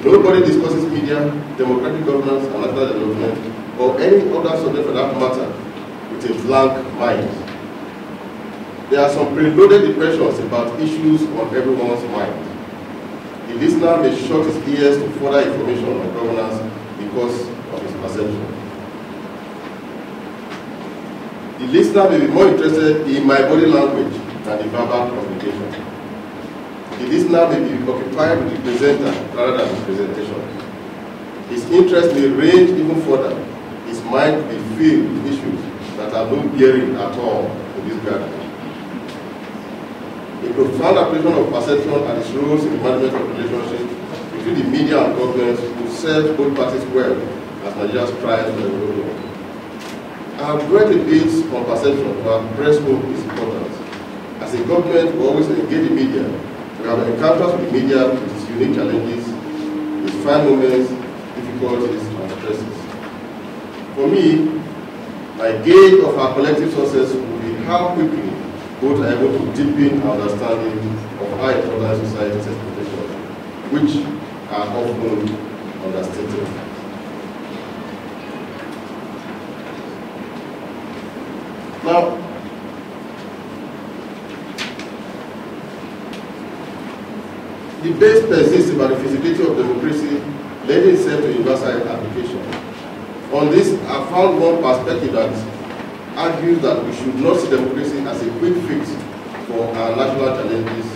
Nobody discusses media, democratic governance, and national development, or any other subject for that matter, with a blank mind. There are some preloaded impressions about issues on everyone's mind. The listener may shut his ears to further information on governance because of his perception. The listener may be more interested in my body language than the verbal communication. The listener may be occupied with the presenter rather than the presentation. His interest may range even further. His mind may be filled with issues that have no bearing at all in this gathering. A profound application of perception and its roles in the management of relationships between the media and government will serve both parties well as Nigeria's strives for development. I have dwelt a bit on perception, but press home is important. As a government, we always engage the media. We have encounters with the media with its unique challenges, its fine moments, difficulties, and stresses. For me, my gauge of our collective success will be how quickly both are able to deepen our understanding of how important society's expectations, which are often understated. Now, debate persists about the feasibility of democracy lending itself to universal application. On this, I found one perspective that argues that we should not see democracy as a quick fix for our national challenges.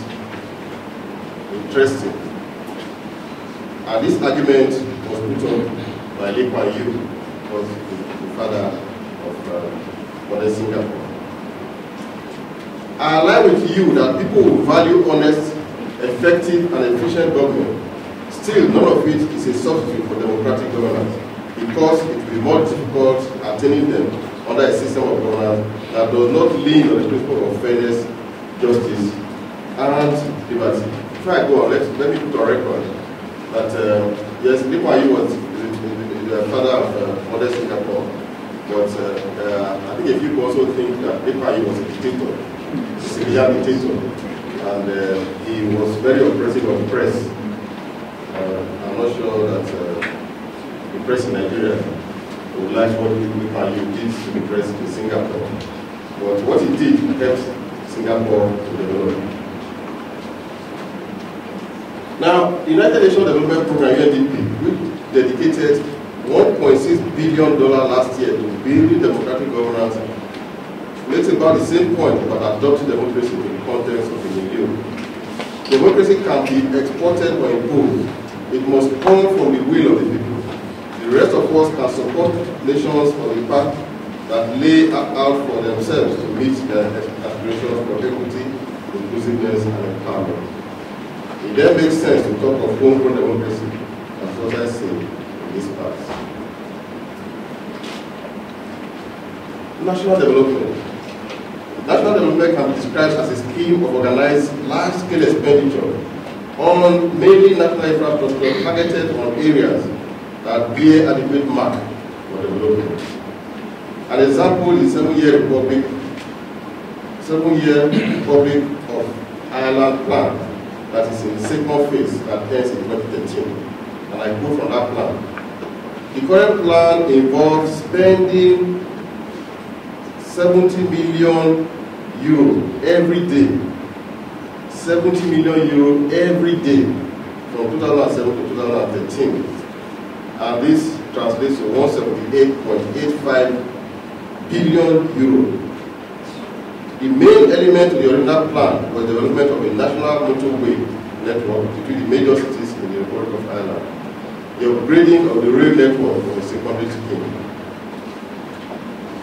Interesting. And this argument was put up by Lee Kuan Yew, who was the father of modern Singapore. I align with you that people who value honest, effective, and efficient government. Still, none of it is a substitute for democratic governance, because it will be more difficult attaining them under a system of governance that does not lean on the principle of fairness, justice, and liberty. Before I go on, let me put on record that yes, Lee Kuan Yew was the father of modern Singapore, but I think a few people also think that Lee Kuan Yew was a dictator, a civilian dictator, and he was very oppressive of the press. I'm not sure that the press in Nigeria would like what Lee Kuan Yew did to the press in Singapore. But what he did helped Singapore to develop. Now, the United Nations Development Program, UNDP, which dedicated $1.6 billion last year to building democratic governance, makes about the same point about adopting democracy in the context of the milieu. Democracy can be exported or imposed. It must come from the will of the people. The rest of us can support nations for the path that lay out for themselves to meet their aspirations for equity, inclusiveness, and empowerment. It then makes sense to talk of homegrown democracy, as what I say in this part. National development. National development can be described as a scheme of organized large-scale expenditure on mainly national infrastructure targeted on areas that bear adequate mark for development. An example is the 7-year Republic of Ireland plan that is in the second phase that ends in 2013. And I quote from that plan. The current plan involves spending 70 million euro every day. 70 million euro every day from 2007 to 2013. And this translates to 178.85 billion euro. The main element of the original plan was the development of a national motorway network between the major cities in the Republic of Ireland, the upgrading of the rail network was a secondary scheme.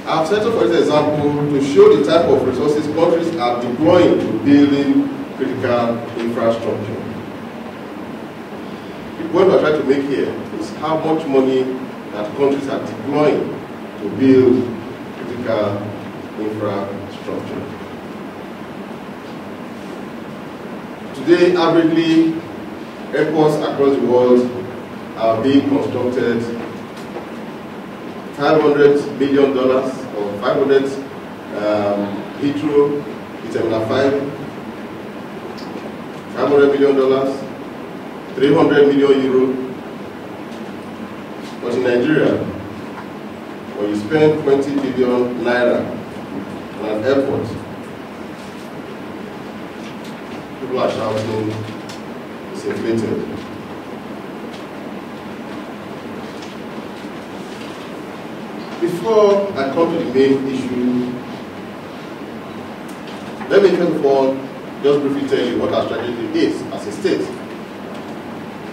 I have settled for this example to show the type of resources countries are deploying to building critical infrastructure. The point we're trying to make here is how much money that countries are deploying to build critical infrastructure. Today, averagely, airports across the world are being constructed $500 million or 500 Heathrow, Terminal 5, $500 million, 300 million euro, But in Nigeria, when you spend 20 billion naira on an airport, people are shouting, it's inflated. Before I come to the main issue, let me first of all just briefly tell you what our strategy is as a state.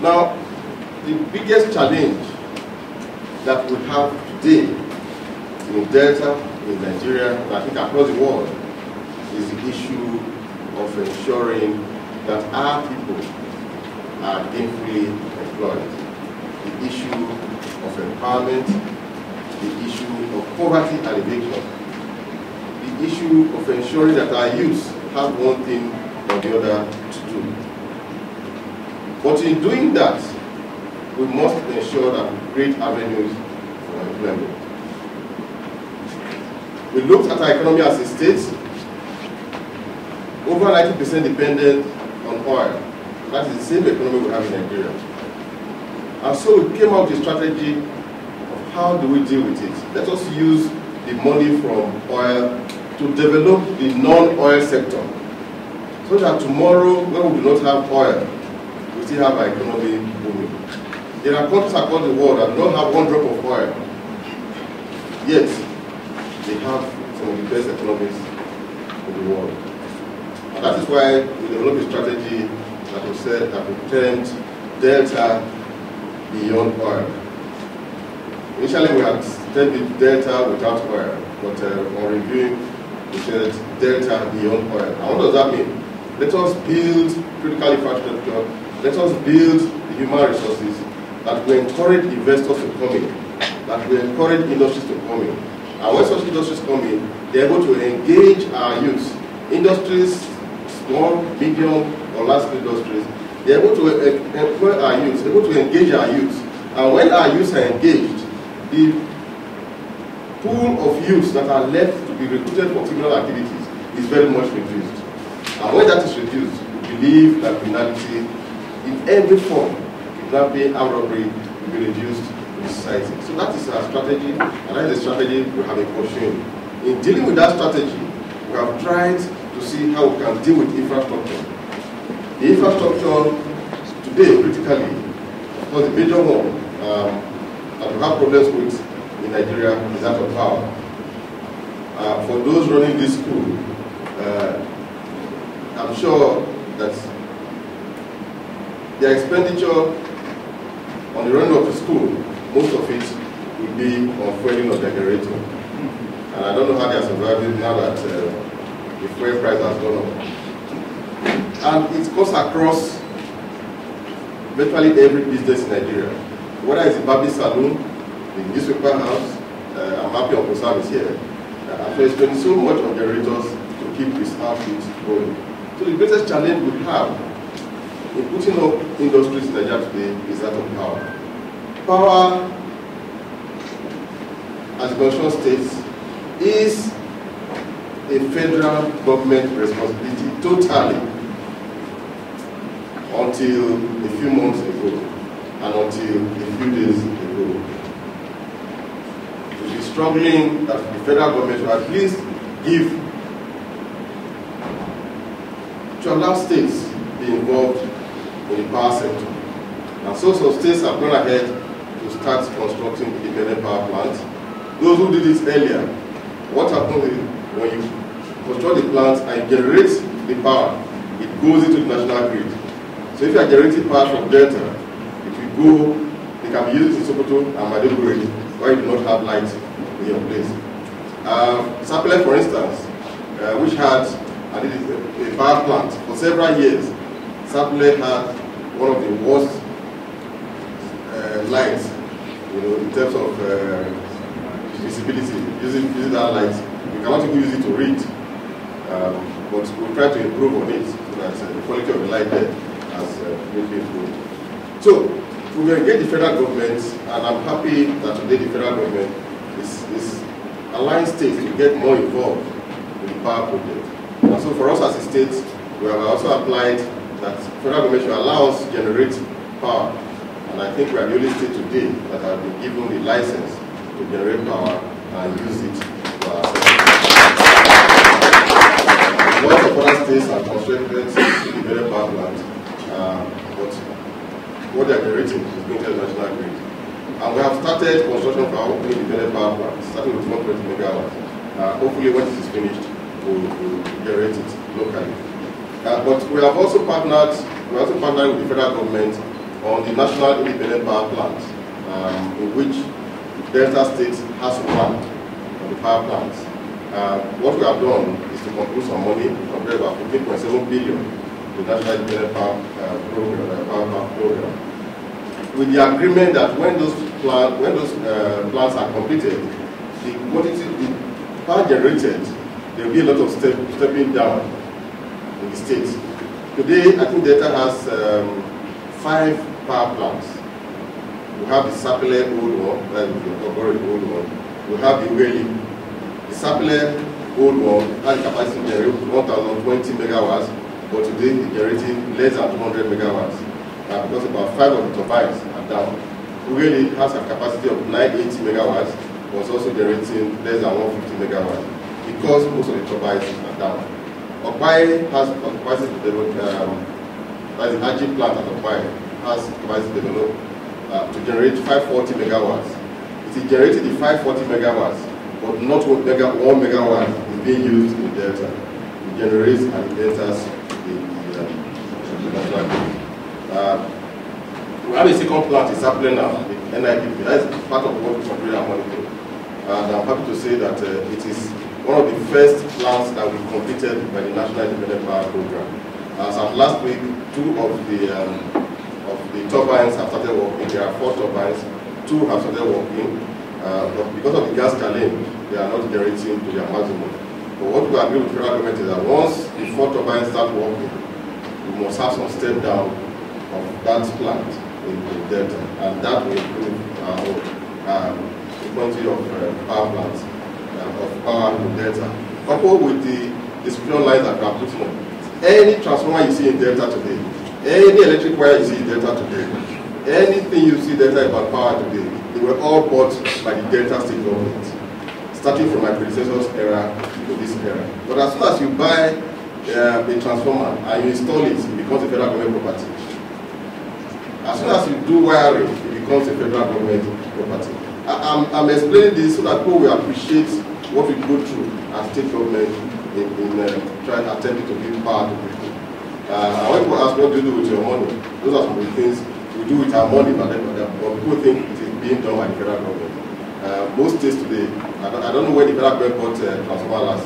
Now, the biggest challenge that we have today in Delta, in Nigeria, and I think across the world, is the issue of ensuring that our people are gainfully employed. The issue of empowerment, the issue of poverty alleviation, the issue of ensuring that our youth have one thing or the other to do. But in doing that, we must ensure that we create avenues for employment. We looked at our economy as a state, over 90% dependent on oil. That is the same economy we have in Nigeria. And so we came out with a strategy of how do we deal with it. Let us use the money from oil to develop the non-oil sector, so that tomorrow, when we do not have oil, we still have our economy booming. There are countries across the world that do not have one drop of oil, yet they have some of the best economies in the world. And that is why we developed a strategy that we said that we termed Delta beyond oil. Initially we had termed it Delta without oil, but on reviewing we said Delta beyond oil. And what does that mean? Let us build critical infrastructure, let us build the human resources that will encourage investors to come in, that will encourage industries to come in. And when such industries come in, they're able to engage our youth. Industries, small, medium, or large-scale industries, they're able to employ our youth, able to engage our youth. And when our youth are engaged, the pool of youth that are left to be recruited for criminal activities is very much reduced. And when that is reduced, we believe that criminality in every form, kidnapping, armed robbery, will be reduced in society. So that is our strategy, and that is the strategy we have been pursuing. In dealing with that strategy, we have tried to see how we can deal with infrastructure. The infrastructure today, critically, of course, the major one that we have problems with in Nigeria is that of power. For those running this school, I'm sure that their expenditure on the running of the school, most of it will be on fueling of the generator. And I don't know how they are surviving now that the fuel price has gone up. And it cuts across virtually every business in Nigeria. Whether it's the barber salon, the newspaper house, I'm happy Uncle Sam is here. After spending so much on generators to keep this output going. So the greatest challenge we have in putting up industries in Nigeria today is that of power. Power, as the Constitution states, is a federal government responsibility totally until a few months ago and until a few days ago. We've been struggling that the federal government should at least give to allow states to be involved in the power sector. And so some states have gone ahead to start constructing independent power plants. Those who did this earlier, what happens is when you construct the plants and generate the power, it goes into the national grid. So if you are generating power from Delta, it will go, they can be used in Sokoto and Maiduguri, where you do not have light in your place. Sapele, for instance, which had a power plant for several years, Sapele had one of the worst lights, in terms of visibility. Using that light, you cannot even use it to read. But we'll try to improve on it so that the quality of the light there has greatly improved. So we will engage the federal government, and I'm happy that today the federal government is allowing states to get more involved in the power project. And so for us as a state, we have also applied that federal government should allow us to generate power. And I think we are the only state today that have been given the license to generate power and use it for ourselves. Lots of other states have constructed independent power plants, but what they are generating is going to the national grid. And we have started construction for our own independent power plants, starting with 120 megawatts. Hopefully, when it is finished, we'll generate it locally. But we have also partnered. We also partnered with the federal government on the national independent power plant, in which Delta State has one of the power plants. What we have done is to conclude some money, compared about 15.7 billion, the national independent power program, with the agreement that when those plants are completed, the power generated, there will be a lot of stepping down in the state. Today, I think Delta has 5 power plants. We have the Sapele old one, that is the old one. We have the Weli. The Sapele old one has the capacity to generate 1,020 megawatts, but today it's generating less than 200 megawatts. Because about 5 of the turbines are down. Weli has a capacity of 980 megawatts, but it's also generating less than 150 megawatts, because most of the turbines are down. Okpai has capacity to develop, that's the RG plant at Okpai, has capacity to develop to generate 540 megawatts. It is generating the 540 megawatts, but not 1 megawatt is being used in Delta. It generates and it enters the national grid. We have a second plant is happening now, the NIPP. That is part of what we control and monitor. And I'm happy to say that it is one of the first plants that we completed by the National Independent Power Program. As of last week, 2 of the turbines have started working. There are 4 turbines, 2 have started working, but because of the gas challenge, they are not generating to their maximum. But what we agree with the federal government is that once the 4 turbines start working, we must have some step down of that plant in Delta, and that will improve our frequency of power plants. Of power in Delta, coupled with the distribution lines that we are putting on. Any transformer you see in Delta today, any electric wire you see in Delta today, anything you see Delta about power today, they were all bought by the Delta state government, starting from my predecessor's era to this era. But as soon as you buy a transformer and you install it, it becomes a federal government property. As soon as you do wiring, it becomes a federal government property. I'm explaining this so that people will appreciate what we go through as state government in trying attempting to give power to people. And when people ask what do you do with your money, those are some of the things we do with our money, but people think it is being done by the federal government. Most states today, I don't know where the federal government bought transformer last.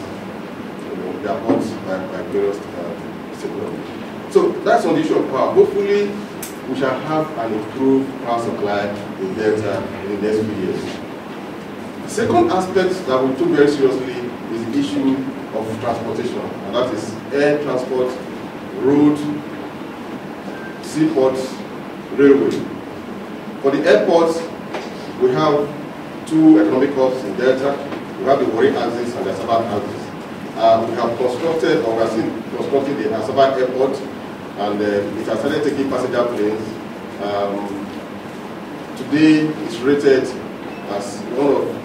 They are bought by various state governments. So that's on the issue of power. Hopefully, we shall have an improved power supply in Delta in the next few years. The second aspect that we took very seriously is the issue of transportation, and that is air transport, road, seaports, railway. For the airports, we have 2 economic hubs in Delta. We have the Warri axis and the Asaba axis. We have constructed, or we are still constructing the Asaba airport, and it has started taking passenger planes. Today, it's rated as one of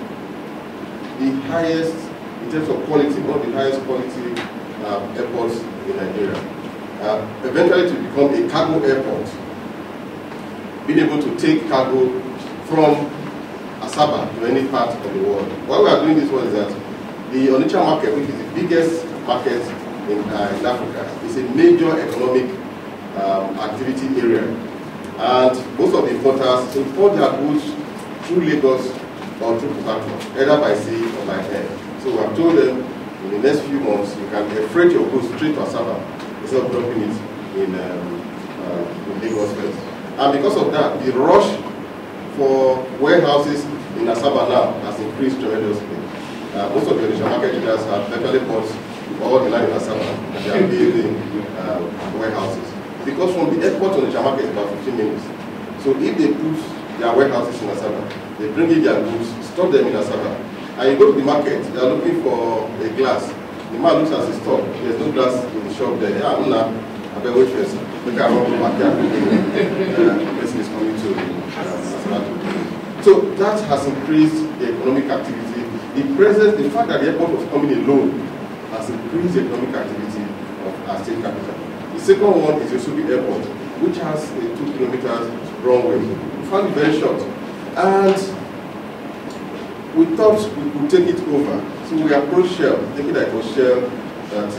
the highest, in terms of quality, one of the highest quality airports in Nigeria. Eventually, to become a cargo airport, being able to take cargo from Asaba to any part of the world. Why we are doing this one is that the Onitsha market, which is the biggest market in Africa, is a major economic activity area, and most of the importers import their goods through Lagos or through Port Harcourt, either by sea or by air. So we have told them in the next few months you can freight your goods straight to Asaba instead of dropping it in Lagos first. And because of that, the rush for warehouses in Asaba now has increased tremendously. Most of the Onitsha market leaders have literally bought all the land in Asaba, and they are building warehouses. Because from the airport to the market is about 15 minutes. So if they put their warehouses in Asaba, they bring in their goods, store them in Asaba, and you go to the market, they are looking for a glass. The man looks at his store, there's no glass in the shop there. Yeah, I'm not. I better wait first. Look at how back there. The person is coming to that has increased the economic activity. The fact that the airport was coming alone has increased the economic activity of our state capital. The second one is the Osubi Airport, which has a 2 kilometers runway. We found it very short. And we thought we could take it over. So we approached Shell, thinking that it was Shell that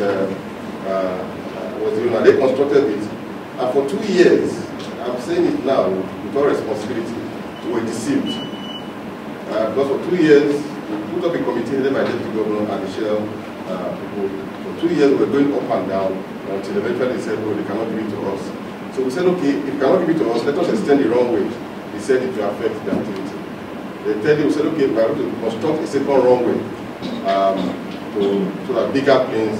was the owner. They constructed it. And for 2 years, I'm saying it now with all responsibility, we were deceived. Because for 2 years, we put up a committee led by the Deputy Governor and the Shell people. For 2 years, we were going up and down until eventually they said, oh, they cannot give it to us. So we said, okay, if you cannot give it to us, let us extend the runway. They said it will affect the activity. They tell you, we said, okay, we are going to construct a second runway so that bigger planes